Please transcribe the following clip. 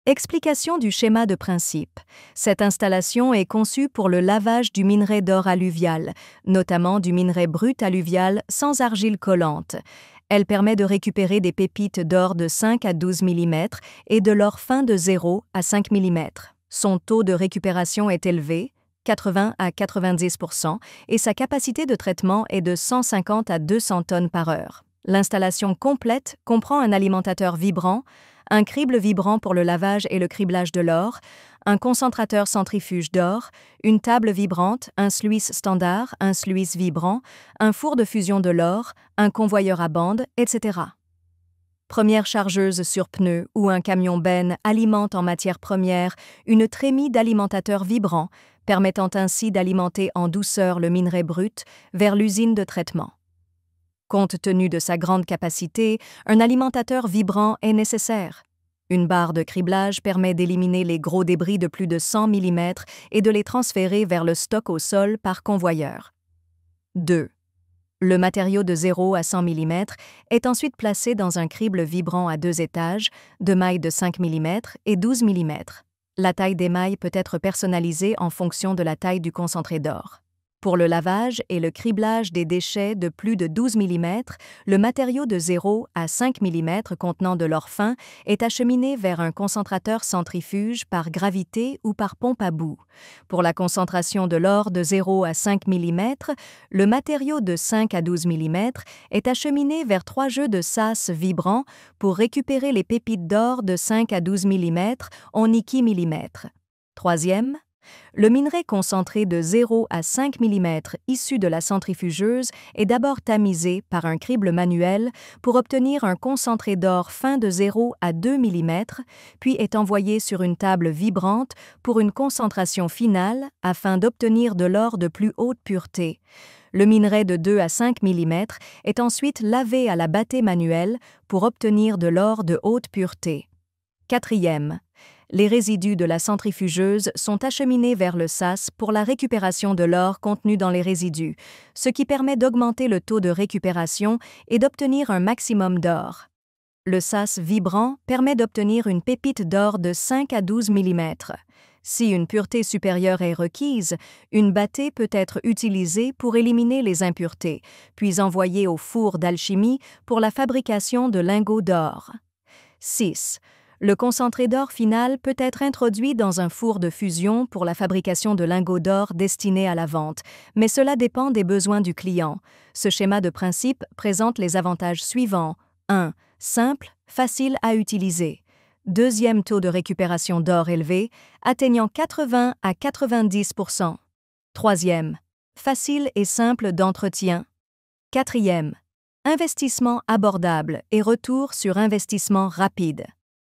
Explication du schéma de principe. Cette installation est conçue pour le lavage du minerai d'or alluvial, notamment du minerai brut alluvial sans argile collante. Elle permet de récupérer des pépites d'or de 5 à 12 mm et de l'or fin de 0 à 5 mm. Son taux de récupération est élevé, 80 à 90%, et sa capacité de traitement est de 150 à 200 tonnes par heure. L'installation complète comprend un alimentateur vibrant, un crible vibrant pour le lavage et le criblage de l'or, un concentrateur centrifuge d'or, une table vibrante, un sluice standard, un sluice vibrant, un four de fusion de l'or, un convoyeur à bande, etc. Première chargeuse sur pneu ou un camion benne alimente en matière première une trémie d'alimentateur vibrant, permettant ainsi d'alimenter en douceur le minerai brut vers l'usine de traitement. Compte tenu de sa grande capacité, un alimentateur vibrant est nécessaire. Une barre de criblage permet d'éliminer les gros débris de plus de 100 mm et de les transférer vers le stock au sol par convoyeur. 2. Le matériau de 0 à 100 mm est ensuite placé dans un crible vibrant à 2 étages, de mailles de 5 mm et 12 mm. La taille des mailles peut être personnalisée en fonction de la taille du concentré d'or. Pour le lavage et le criblage des déchets de plus de 12 mm, le matériau de 0 à 5 mm contenant de l'or fin est acheminé vers un concentrateur centrifuge par gravité ou par pompe à bout. Pour la concentration de l'or de 0 à 5 mm, le matériau de 5 à 12 mm est acheminé vers 3 jeux de sas vibrants pour récupérer les pépites d'or de 5 à 12 mm en niki-millimètres. Troisième, le minerai concentré de 0 à 5 mm issu de la centrifugeuse est d'abord tamisé par un crible manuel pour obtenir un concentré d'or fin de 0 à 2 mm, puis est envoyé sur une table vibrante pour une concentration finale afin d'obtenir de l'or de plus haute pureté. Le minerai de 2 à 5 mm est ensuite lavé à la battée manuelle pour obtenir de l'or de haute pureté. Quatrième, les résidus de la centrifugeuse sont acheminés vers le sas pour la récupération de l'or contenu dans les résidus, ce qui permet d'augmenter le taux de récupération et d'obtenir un maximum d'or. Le sas vibrant permet d'obtenir une pépite d'or de 5 à 12 mm. Si une pureté supérieure est requise, une battée peut être utilisée pour éliminer les impuretés, puis envoyée au four d'alchimie pour la fabrication de lingots d'or. 6. Le concentré d'or final peut être introduit dans un four de fusion pour la fabrication de lingots d'or destinés à la vente, mais cela dépend des besoins du client. Ce schéma de principe présente les avantages suivants. 1. Simple, facile à utiliser. Deuxième, taux de récupération d'or élevé, atteignant 80 à 90%. Troisième, facile et simple d'entretien. Quatrième, investissement abordable et retour sur investissement rapide.